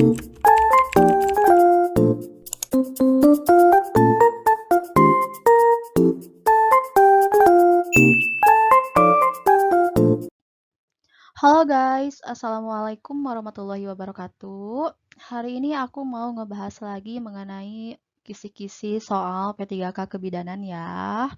Halo guys, Assalamualaikum warahmatullahi wabarakatuh. Hari ini aku mau ngebahas lagi mengenai kisi-kisi soal P3K kebidanan ya.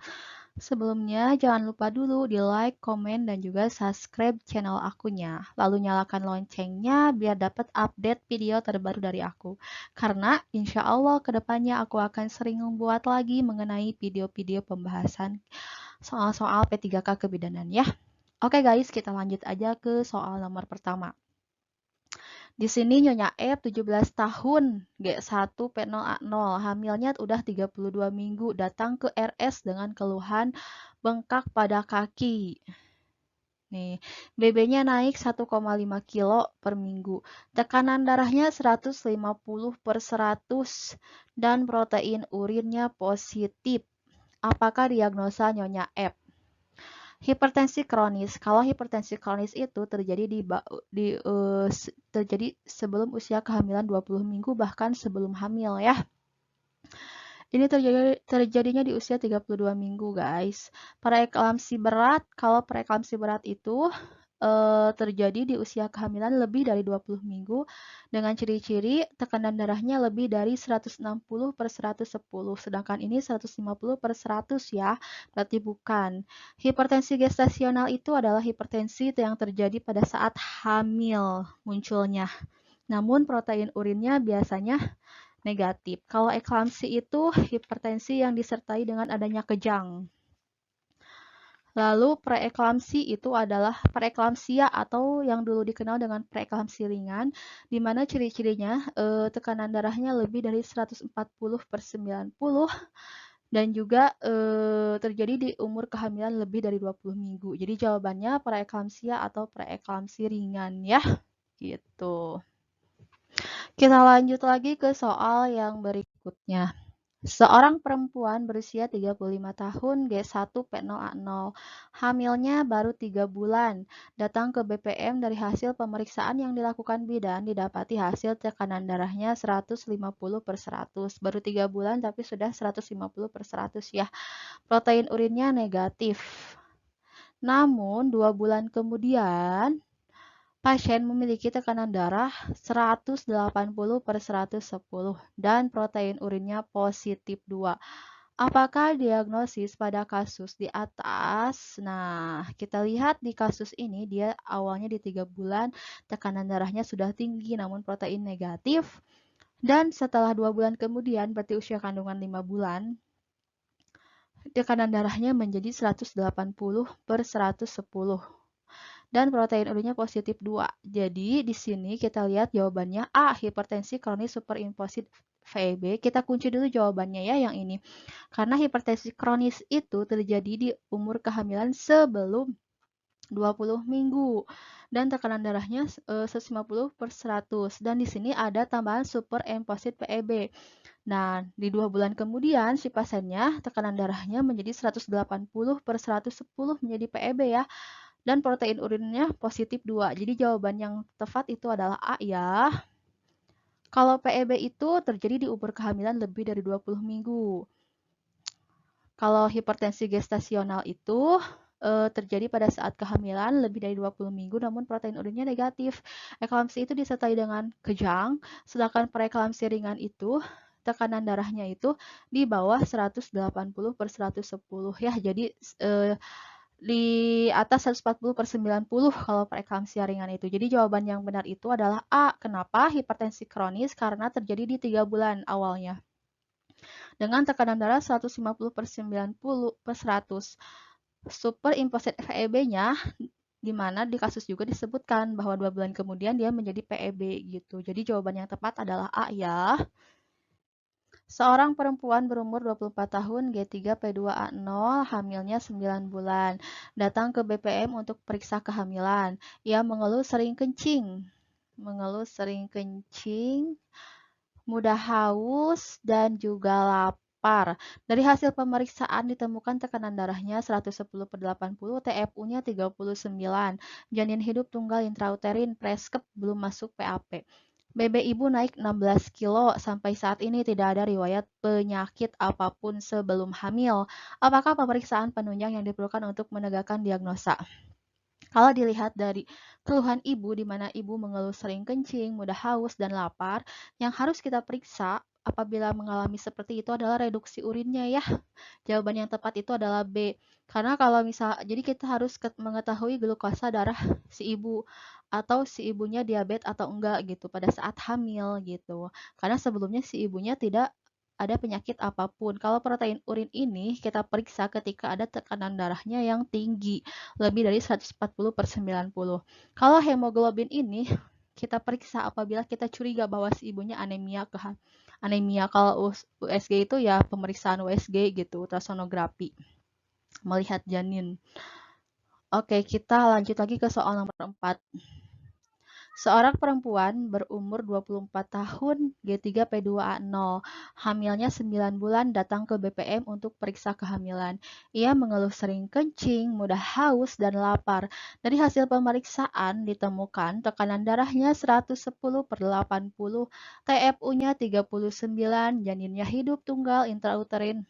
Sebelumnya jangan lupa dulu di like, komen, dan juga subscribe channel akunya. Lalu nyalakan loncengnya biar dapat update video terbaru dari aku. Karena insya Allah kedepannya aku akan sering membuat lagi mengenai video-video pembahasan soal-soal P3K kebidanan ya. Oke guys, kita lanjut aja ke soal nomor pertama. Di sini Nyonya F 17 tahun, G1 P0A0, hamilnya udah 32 minggu, datang ke RS dengan keluhan bengkak pada kaki. Nih, BB-nya naik 1,5 kilo per minggu. Tekanan darahnya 150/100 dan protein urinnya positif. Apakah diagnosa Nyonya F? Hipertensi kronis. Kalau hipertensi kronis itu terjadi terjadi sebelum usia kehamilan 20 minggu bahkan sebelum hamil ya. Ini terjadinya di usia 32 minggu, guys. Preeklamsi berat, kalau preeklamsi berat itu terjadi di usia kehamilan lebih dari 20 minggu dengan ciri-ciri tekanan darahnya lebih dari 160/110, sedangkan ini 150/100 ya, berarti bukan. Hipertensi gestasional itu adalah hipertensi yang terjadi pada saat hamil munculnya. Namun protein urinnya biasanya negatif. Kalau eklamsi itu hipertensi yang disertai dengan adanya kejang. Lalu preeklamsi itu adalah preeklamsia atau yang dulu dikenal dengan preeklamsi ringan, di mana ciri-cirinya tekanan darahnya lebih dari 140/90 dan juga terjadi di umur kehamilan lebih dari 20 minggu. Jadi jawabannya preeklamsia atau preeklamsi ringan ya, gitu. Kita lanjut lagi ke soal yang berikutnya. Seorang perempuan berusia 35 tahun, G1 P0A0, hamilnya baru 3 bulan, datang ke BPM dari hasil pemeriksaan yang dilakukan bidan, didapati hasil tekanan darahnya 150/100, baru 3 bulan tapi sudah 150/100 ya, protein urinnya negatif. Namun 2 bulan kemudian, pasien memiliki tekanan darah 180/110 dan protein urinnya positif 2. Apakah diagnosis pada kasus di atas? Nah, kita lihat di kasus ini dia awalnya di 3 bulan, tekanan darahnya sudah tinggi namun protein negatif. Dan setelah 2 bulan kemudian, berarti usia kandungan 5 bulan, tekanan darahnya menjadi 180/110 dan protein urinnya positif 2. Jadi di sini kita lihat jawabannya A, hipertensi kronis superimposif VEB. Kita kunci dulu jawabannya ya yang ini. Karena hipertensi kronis itu terjadi di umur kehamilan sebelum 20 minggu dan tekanan darahnya 150/100 dan di sini ada tambahan superimposif VEB. Nah, di 2 bulan kemudian si pasiennya tekanan darahnya menjadi 180/110 menjadi PEB ya. Dan protein urinnya positif 2. Jadi jawaban yang tepat itu adalah A ya. Kalau PEB itu terjadi di umur kehamilan lebih dari 20 minggu. Kalau hipertensi gestasional itu terjadi pada saat kehamilan lebih dari 20 minggu namun protein urinnya negatif. Eklamsi itu disertai dengan kejang, sedangkan preeklamsi ringan itu tekanan darahnya itu di bawah 180/110 ya. Jadi di atas 140/90 kalau preeklamsia ringan itu. Jadi jawaban yang benar itu adalah A. Kenapa? Hipertensi kronis karena terjadi di 3 bulan awalnya. Dengan tekanan darah 150/90/100. Superimposed VEB-nya di mana di kasus juga disebutkan bahwa 2 bulan kemudian dia menjadi PEB gitu. Jadi jawaban yang tepat adalah A ya. Seorang perempuan berumur 24 tahun, G3 P2A0, hamilnya 9 bulan. Datang ke BPM untuk periksa kehamilan. Ia mengeluh sering kencing. Mudah haus, dan juga lapar. Dari hasil pemeriksaan ditemukan tekanan darahnya 110/80, TFU-nya 39, janin hidup tunggal intrauterin, preskep belum masuk PAP. BB ibu naik 16 kilo. Sampai saat ini tidak ada riwayat penyakit apapun sebelum hamil. Apakah pemeriksaan penunjang yang diperlukan untuk menegakkan diagnosa? Kalau dilihat dari keluhan ibu, di mana ibu mengeluh sering kencing, mudah haus, dan lapar, yang harus kita periksa apabila mengalami seperti itu adalah reduksi urinnya ya. Jawaban yang tepat itu adalah B. Karena kalau misal, jadi kita harus mengetahui glukosa darah si ibu atau si ibunya diabetes atau enggak gitu pada saat hamil gitu. Karena sebelumnya si ibunya tidak ada penyakit apapun. Kalau protein urin ini kita periksa ketika ada tekanan darahnya yang tinggi, lebih dari 140 per 90. Kalau hemoglobin ini kita periksa apabila kita curiga bahwa si ibunya anemia anemia. Kalau USG itu ya pemeriksaan USG gitu, ultrasonografi, melihat janin. Oke, kita lanjut lagi ke soal nomor 4. Seorang perempuan berumur 24 tahun, G3P2A0, hamilnya 9 bulan datang ke BPM untuk periksa kehamilan. Ia mengeluh sering kencing, mudah haus, dan lapar. Dari hasil pemeriksaan ditemukan tekanan darahnya 110 per 80, TFU-nya 39, janinnya hidup tunggal intrauterin,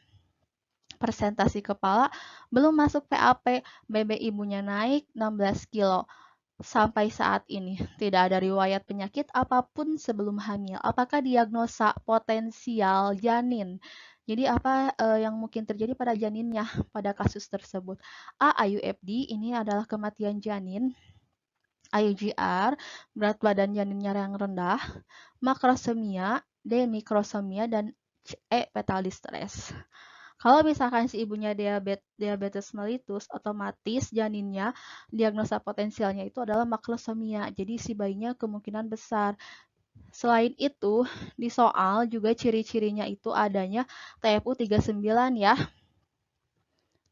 persentasi kepala, belum masuk PAP, BB ibunya naik 16 kilo. Sampai saat ini tidak ada riwayat penyakit apapun sebelum hamil. Apakah diagnosa potensial janin? Jadi apa yang mungkin terjadi pada janinnya pada kasus tersebut? A. IUFD, ini adalah kematian janin. IUGR, berat badan janinnya yang rendah. Makrosemia, D. Mikrosomia, dan E. Fetal distress. Kalau misalkan si ibunya diabetes mellitus, otomatis janinnya diagnosa potensialnya itu adalah makrosomia. Jadi si bayinya kemungkinan besar. Selain itu, di soal juga ciri-cirinya itu adanya TFU 39 ya.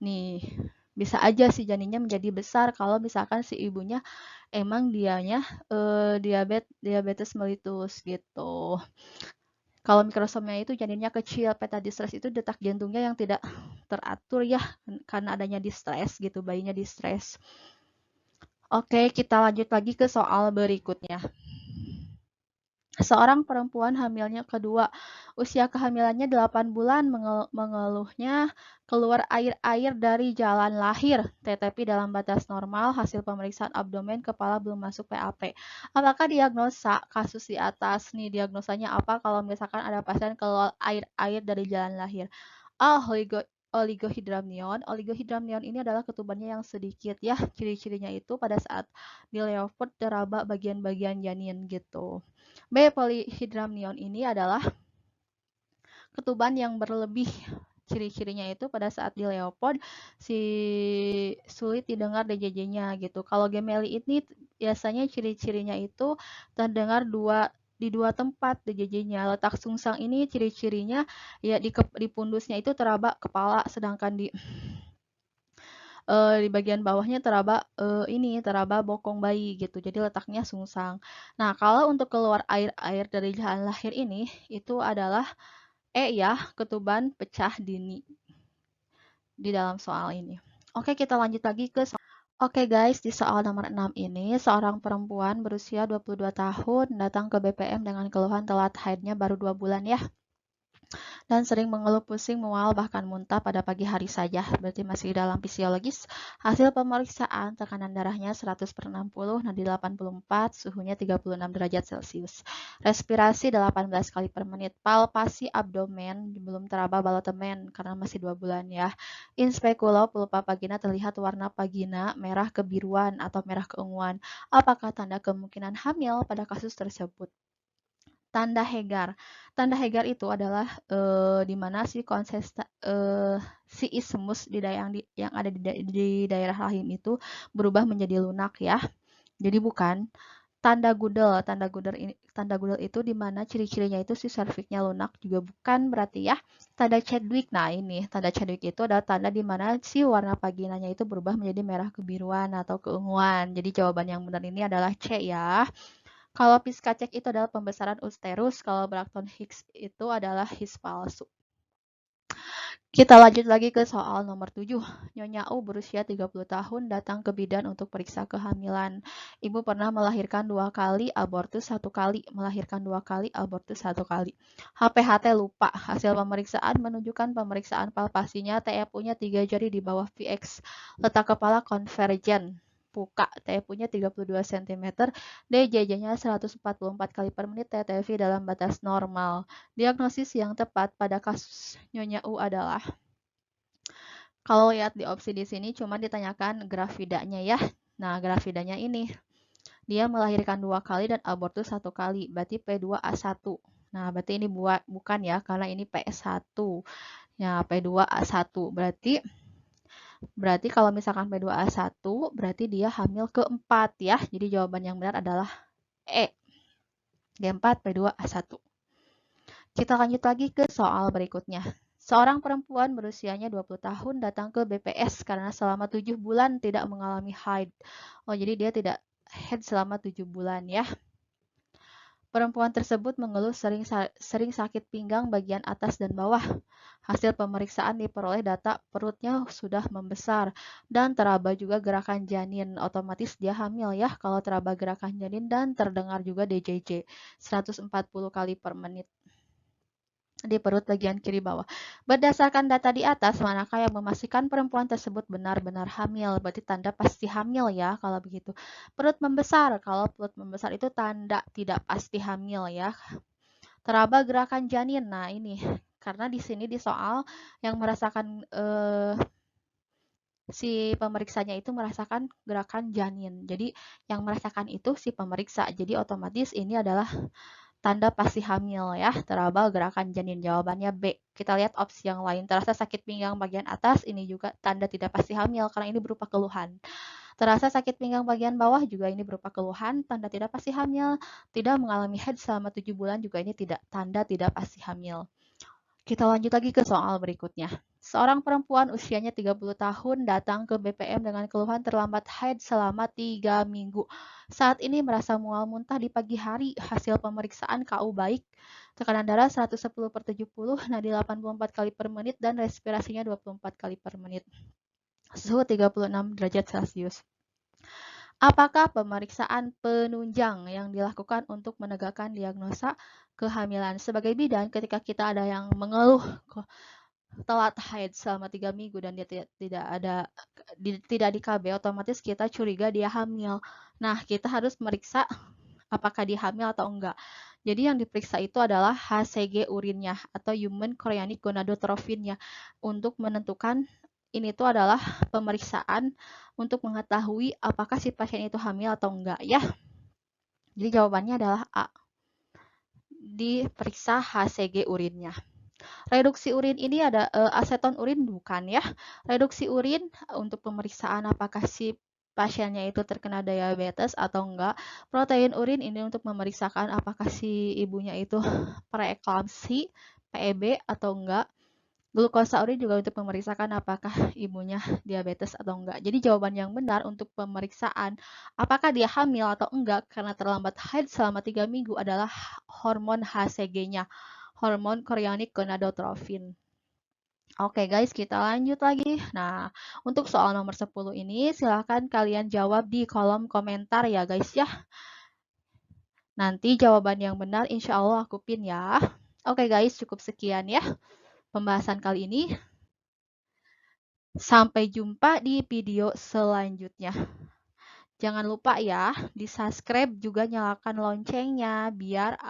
Nih, bisa aja si janinnya menjadi besar kalau misalkan si ibunya emang dianya diabetes mellitus gitu. Kalau mikrosomia itu janinnya kecil, peta distress itu detak jantungnya yang tidak teratur ya karena adanya distress gitu, bayinya distress. Oke, kita lanjut lagi ke soal berikutnya. Seorang perempuan hamilnya kedua, usia kehamilannya 8 bulan, mengeluhnya keluar air-air dari jalan lahir, tetapi dalam batas normal, hasil pemeriksaan abdomen, kepala belum masuk PAP. Apakah diagnosa kasus di atas nih, diagnosanya apa kalau misalkan ada pasien keluar air-air dari jalan lahir? A. Oligohydramnion. Oligohydramnion ini adalah ketubannya yang sedikit ya. Ciri-cirinya itu pada saat di leopard teraba bagian-bagian janin gitu. B. Polyhydramnion ini adalah ketuban yang berlebih. Ciri-cirinya itu pada saat di leopard si sulit didengar DJJ-nya gitu. Kalau gemeli ini biasanya ciri-cirinya itu terdengar di dua tempat DJJ-nya. Letak sungsang ini ciri-cirinya ya di pundusnya itu teraba kepala, sedangkan di bagian bawahnya teraba bokong bayi gitu. Jadi letaknya sungsang. Nah, kalau untuk keluar air-air dari jalan lahir ini itu adalah ya, ketuban pecah dini di dalam soal ini. Oke, kita lanjut lagi ke soal. Oke guys, di soal nomor 6 ini, seorang perempuan berusia 22 tahun datang ke BPM dengan keluhan telat haidnya baru 2 bulan ya. Dan sering mengeluh pusing, mual, bahkan muntah pada pagi hari saja. Berarti masih dalam fisiologis. Hasil pemeriksaan tekanan darahnya 100 per 60, nadi 84, suhunya 36 derajat Celcius. Respirasi 18 kali per menit. Palpasi abdomen belum teraba balotemen karena masih 2 bulan ya. Inspekulo pulpa vagina terlihat warna vagina merah kebiruan atau merah keunguan. Apakah tanda kemungkinan hamil pada kasus tersebut? Tanda Hegar. Tanda Hegar itu adalah di mana si ismus yang ada di daerah rahim itu berubah menjadi lunak ya. Jadi bukan tanda gudel. Tanda gudel itu di mana ciri-cirinya itu si cervixnya lunak juga bukan berarti ya. Tanda Chadwick. Nah, ini tanda Chadwick itu adalah tanda di mana si warna vaginanya itu berubah menjadi merah kebiruan atau keunguan. Jadi jawaban yang benar ini adalah C ya. Kalau Piscacek itu adalah pembesaran uterus, kalau Bracton Hicks itu adalah His palsu. Kita lanjut lagi ke soal nomor 7. Nyonya U berusia 30 tahun datang ke bidan untuk periksa kehamilan. Ibu pernah melahirkan 2 kali, abortus 1 kali, melahirkan 2 kali, abortus 1 kali. HPHT lupa. Hasil pemeriksaan menunjukkan pemeriksaan palpasinya TFU-nya 3 jari di bawah VX. Letak kepala konvergen. Puka, TFU-nya 32 cm, DJJ-nya 144 kali per menit, TTV dalam batas normal. Diagnosis yang tepat pada kasus Nyonya U adalah, kalau lihat di opsi di sini cuma ditanyakan grafidanya ya. Nah, grafidanya ini, dia melahirkan 2 kali dan abortus 1 kali, berarti P2A1. Nah, berarti ini bukan ya, karena ini PS1. Ya, P2A1. Berarti kalau misalkan P2A1, berarti dia hamil keempat ya. Jadi jawaban yang benar adalah E. G4 P2A1. Kita lanjut lagi ke soal berikutnya. Seorang perempuan berusianya 20 tahun datang ke BPS karena selama 7 bulan tidak mengalami haid. Oh, jadi dia tidak haid selama 7 bulan ya. Perempuan tersebut mengeluh sering sakit pinggang bagian atas dan bawah. Hasil pemeriksaan diperoleh data perutnya sudah membesar dan teraba juga gerakan janin. Otomatis dia hamil ya kalau teraba gerakan janin dan terdengar juga DJJ 140 kali per menit di perut bagian kiri bawah. Berdasarkan data di atas, manakah yang memastikan perempuan tersebut benar-benar hamil? Berarti tanda pasti hamil ya kalau begitu. Perut membesar, kalau perut membesar itu tanda tidak pasti hamil ya. Teraba gerakan janin. Nah, ini karena di sini di soal yang merasakan si pemeriksanya itu merasakan gerakan janin. Jadi yang merasakan itu si pemeriksa. Jadi otomatis ini adalah tanda pasti hamil ya, teraba gerakan janin. Jawabannya B. Kita lihat opsi yang lain. Terasa sakit pinggang bagian atas, ini juga tanda tidak pasti hamil karena ini berupa keluhan. Terasa sakit pinggang bagian bawah juga ini berupa keluhan, tanda tidak pasti hamil. Tidak mengalami haid selama 7 bulan juga ini tanda tidak pasti hamil. Kita lanjut lagi ke soal berikutnya. Seorang perempuan usianya 30 tahun datang ke BPM dengan keluhan terlambat haid selama 3 minggu. Saat ini merasa mual muntah di pagi hari. Hasil pemeriksaan KU baik. Tekanan darah 110 per 70, nadi 84 kali per menit, dan respirasinya 24 kali per menit. Suhu 36 derajat Celcius. Apakah pemeriksaan penunjang yang dilakukan untuk menegakkan diagnosa kehamilan? Sebagai bidan, ketika kita ada yang mengeluh telat haid selama 3 minggu dan dia tidak di KB, otomatis kita curiga dia hamil. Nah, kita harus meriksa apakah dia hamil atau enggak. Jadi yang diperiksa itu adalah HCG urinnya atau Human Chorionic Gonadotrophinnya untuk menentukan ini itu adalah pemeriksaan untuk mengetahui apakah si pasien itu hamil atau enggak ya. Jadi jawabannya adalah A. Diperiksa HCG urinnya. Reduksi urin ini ada aseton urin bukan ya. Reduksi urin untuk pemeriksaan apakah si pasiennya itu terkena diabetes atau enggak. Protein urin ini untuk memeriksakan apakah si ibunya itu preeklamsi, PEB atau enggak. Glukosa urin juga untuk memeriksakan apakah ibunya diabetes atau enggak. Jadi jawaban yang benar untuk pemeriksaan apakah dia hamil atau enggak karena terlambat haid selama 3 minggu adalah hormon HCG-nya, hormon chorionic gonadotrophin. Oke guys, kita lanjut lagi. Nah, untuk soal nomor 10 ini silahkan kalian jawab di kolom komentar ya guys ya. Nanti jawaban yang benar insya Allah aku pin ya. Oke guys, cukup sekian ya pembahasan kali ini. Sampai jumpa di video selanjutnya. Jangan lupa ya, di-subscribe juga nyalakan loncengnya biar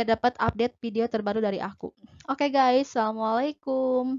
dapat update video terbaru dari aku. Oke guys, assalamualaikum.